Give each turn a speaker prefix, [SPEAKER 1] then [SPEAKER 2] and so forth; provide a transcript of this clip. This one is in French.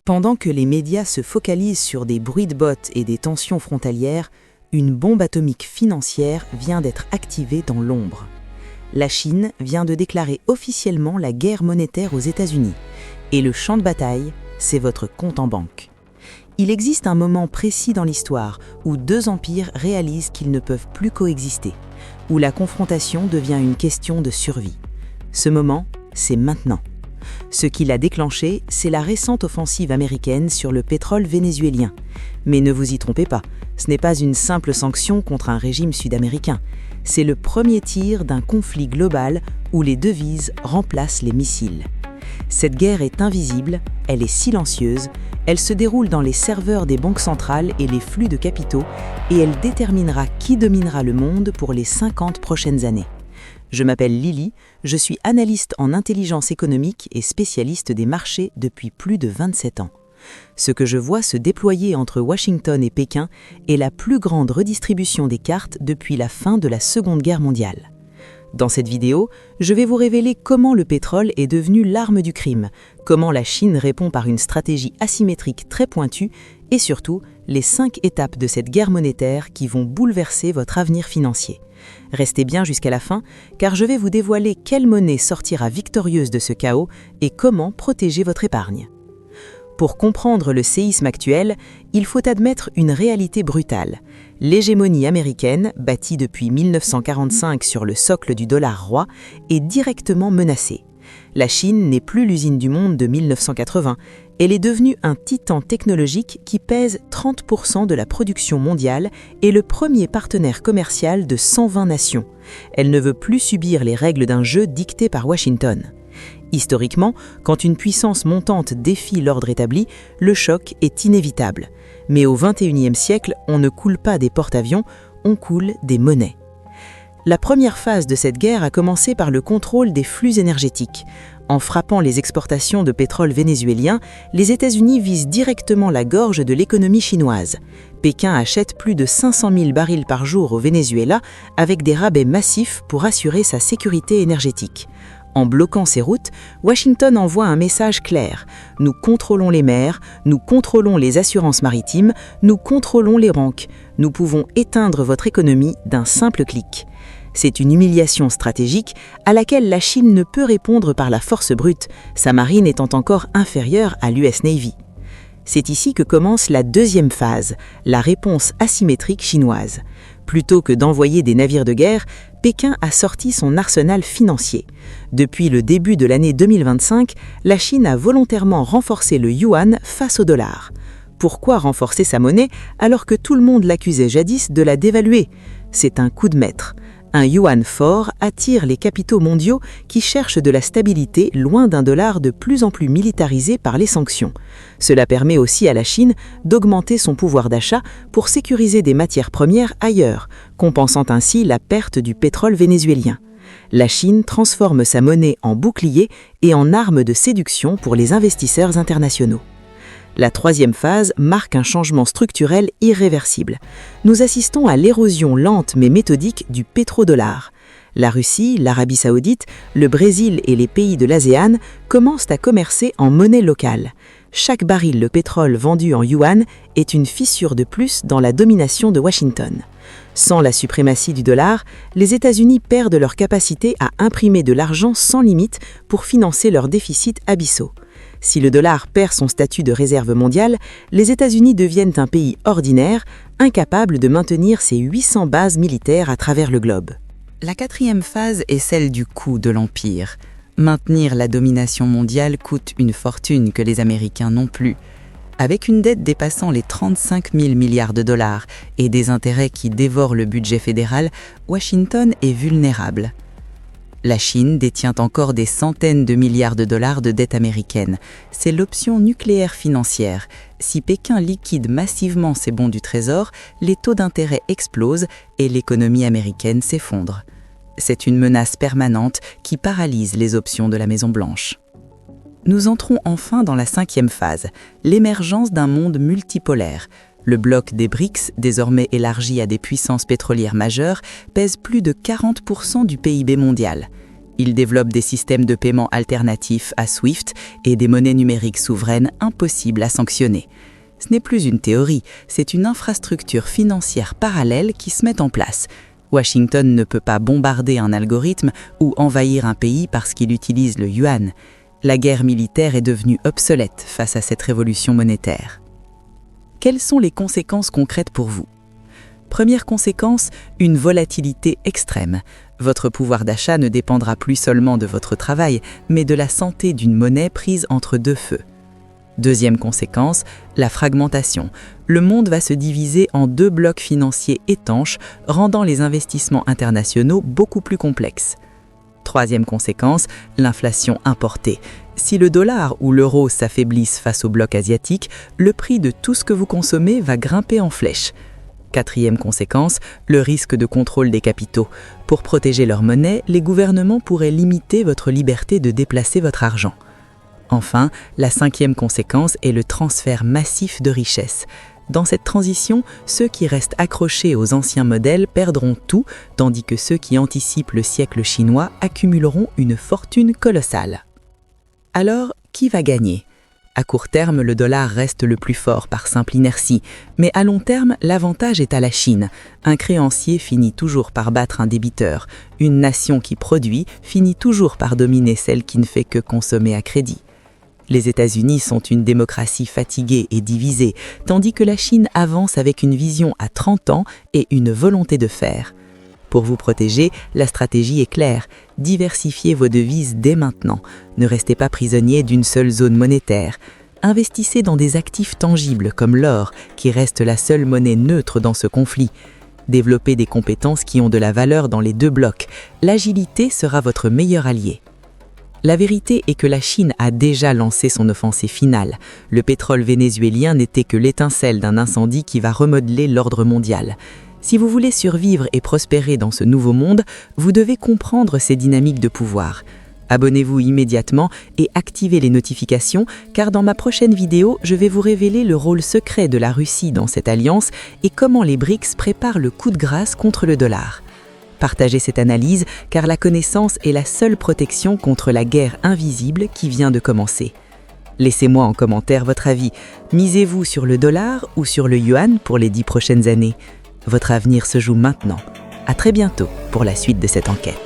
[SPEAKER 1] Pendant que les médias se focalisent sur des bruits de bottes et des tensions frontalières, une bombe atomique financière vient d'être activée dans l'ombre. La Chine vient de déclarer officiellement la guerre monétaire aux États-Unis. Et le champ de bataille, c'est votre compte en banque. Il existe un moment précis dans l'histoire où deux empires réalisent qu'ils ne peuvent plus coexister, où la confrontation devient une question de survie. Ce moment, c'est maintenant. Ce qui l'a déclenché, c'est la récente offensive américaine sur le pétrole vénézuélien. Mais ne vous y trompez pas, ce n'est pas une simple sanction contre un régime sud-américain. C'est le premier tir d'un conflit global où les devises remplacent les missiles. Cette guerre est invisible, elle est silencieuse, elle se déroule dans les serveurs des banques centrales et les flux de capitaux, et elle déterminera qui dominera le monde pour les 50 prochaines années. Je m'appelle Lily, je suis analyste en intelligence économique et spécialiste des marchés depuis plus de 27 ans. Ce que je vois se déployer entre Washington et Pékin est la plus grande redistribution des cartes depuis la fin de la Seconde Guerre mondiale. Dans cette vidéo, je vais vous révéler comment le pétrole est devenu l'arme du crime, comment la Chine répond par une stratégie asymétrique très pointue et surtout les 5 étapes de cette guerre monétaire qui vont bouleverser votre avenir financier. Restez bien jusqu'à la fin, car je vais vous dévoiler quelle monnaie sortira victorieuse de ce chaos et comment protéger votre épargne. Pour comprendre le séisme actuel, il faut admettre une réalité brutale. L'hégémonie américaine, bâtie depuis 1945 sur le socle du dollar roi, est directement menacée. La Chine n'est plus l'usine du monde de 1980, elle est devenue un titan technologique qui pèse 30% de la production mondiale et le premier partenaire commercial de 120 nations. Elle ne veut plus subir les règles d'un jeu dicté par Washington. Historiquement, quand une puissance montante défie l'ordre établi, le choc est inévitable. Mais au XXIe siècle, on ne coule pas des porte-avions, on coule des monnaies. La première phase de cette guerre a commencé par le contrôle des flux énergétiques. En frappant les exportations de pétrole vénézuélien, les États-Unis visent directement la gorge de l'économie chinoise. Pékin achète plus de 500 000 barils par jour au Venezuela avec des rabais massifs pour assurer sa sécurité énergétique. En bloquant ces routes, Washington envoie un message clair. Nous contrôlons les mers, nous contrôlons les assurances maritimes, nous contrôlons les banques. Nous pouvons éteindre votre économie d'un simple clic. C'est une humiliation stratégique à laquelle la Chine ne peut répondre par la force brute, sa marine étant encore inférieure à l'US Navy. C'est ici que commence la deuxième phase, la réponse asymétrique chinoise. Plutôt que d'envoyer des navires de guerre, Pékin a sorti son arsenal financier. Depuis le début de l'année 2025, la Chine a volontairement renforcé le yuan face au dollar. Pourquoi renforcer sa monnaie alors que tout le monde l'accusait jadis de la dévaluer ? C'est un coup de maître. Un yuan fort attire les capitaux mondiaux qui cherchent de la stabilité loin d'un dollar de plus en plus militarisé par les sanctions. Cela permet aussi à la Chine d'augmenter son pouvoir d'achat pour sécuriser des matières premières ailleurs, compensant ainsi la perte du pétrole vénézuélien. La Chine transforme sa monnaie en bouclier et en arme de séduction pour les investisseurs internationaux. La troisième phase marque un changement structurel irréversible. Nous assistons à l'érosion lente mais méthodique du pétrodollar. La Russie, l'Arabie Saoudite, le Brésil et les pays de l'ASEAN commencent à commercer en monnaie locale. Chaque baril de pétrole vendu en yuan est une fissure de plus dans la domination de Washington. Sans la suprématie du dollar, les États-Unis perdent leur capacité à imprimer de l'argent sans limite pour financer leurs déficits abyssaux. Si le dollar perd son statut de réserve mondiale, les États-Unis deviennent un pays ordinaire, incapable de maintenir ses 800 bases militaires à travers le globe.
[SPEAKER 2] La quatrième phase est celle du coût de l'empire. Maintenir la domination mondiale coûte une fortune que les Américains n'ont plus. Avec une dette dépassant les 35 000 milliards de dollars et des intérêts qui dévorent le budget fédéral, Washington est vulnérable. La Chine détient encore des centaines de milliards de dollars de dette américaine. C'est l'option nucléaire financière. Si Pékin liquide massivement ses bons du Trésor, les taux d'intérêt explosent et l'économie américaine s'effondre. C'est une menace permanente qui paralyse les options de la Maison-Blanche. Nous entrons enfin dans la cinquième phase, l'émergence d'un monde multipolaire. Le bloc des BRICS, désormais élargi à des puissances pétrolières majeures, pèse plus de 40% du PIB mondial. Ils développent des systèmes de paiement alternatifs à SWIFT et des monnaies numériques souveraines impossibles à sanctionner. Ce n'est plus une théorie, c'est une infrastructure financière parallèle qui se met en place. Washington ne peut pas bombarder un algorithme ou envahir un pays parce qu'il utilise le yuan. La guerre militaire est devenue obsolète face à cette révolution monétaire. Quelles sont les conséquences concrètes pour vous ? Première conséquence, une volatilité extrême. Votre pouvoir d'achat ne dépendra plus seulement de votre travail, mais de la santé d'une monnaie prise entre deux feux. Deuxième conséquence, la fragmentation. Le monde va se diviser en deux blocs financiers étanches, rendant les investissements internationaux beaucoup plus complexes. Troisième conséquence, l'inflation importée. Si le dollar ou l'euro s'affaiblissent face au bloc asiatique, le prix de tout ce que vous consommez va grimper en flèche. Quatrième conséquence, le risque de contrôle des capitaux. Pour protéger leur monnaie, les gouvernements pourraient limiter votre liberté de déplacer votre argent. Enfin, la cinquième conséquence est le transfert massif de richesses. Dans cette transition, ceux qui restent accrochés aux anciens modèles perdront tout, tandis que ceux qui anticipent le siècle chinois accumuleront une fortune colossale. Alors, qui va gagner ? À court terme, le dollar reste le plus fort par simple inertie, mais à long terme, l'avantage est à la Chine. Un créancier finit toujours par battre un débiteur. Une nation qui produit finit toujours par dominer celle qui ne fait que consommer à crédit. Les États-Unis sont une démocratie fatiguée et divisée, tandis que la Chine avance avec une vision à 30 ans et une volonté de faire. Pour vous protéger, la stratégie est claire. Diversifiez vos devises dès maintenant. Ne restez pas prisonnier d'une seule zone monétaire. Investissez dans des actifs tangibles comme l'or, qui reste la seule monnaie neutre dans ce conflit. Développez des compétences qui ont de la valeur dans les deux blocs. L'agilité sera votre meilleur allié. La vérité est que la Chine a déjà lancé son offensive finale. Le pétrole vénézuélien n'était que l'étincelle d'un incendie qui va remodeler l'ordre mondial. Si vous voulez survivre et prospérer dans ce nouveau monde, vous devez comprendre ces dynamiques de pouvoir. Abonnez-vous immédiatement et activez les notifications, car dans ma prochaine vidéo, je vais vous révéler le rôle secret de la Russie dans cette alliance et comment les BRICS préparent le coup de grâce contre le dollar. Partagez cette analyse, car la connaissance est la seule protection contre la guerre invisible qui vient de commencer. Laissez-moi en commentaire votre avis. Misez-vous sur le dollar ou sur le yuan pour les 10 prochaines années ? Votre avenir se joue maintenant. À très bientôt pour la suite de cette enquête.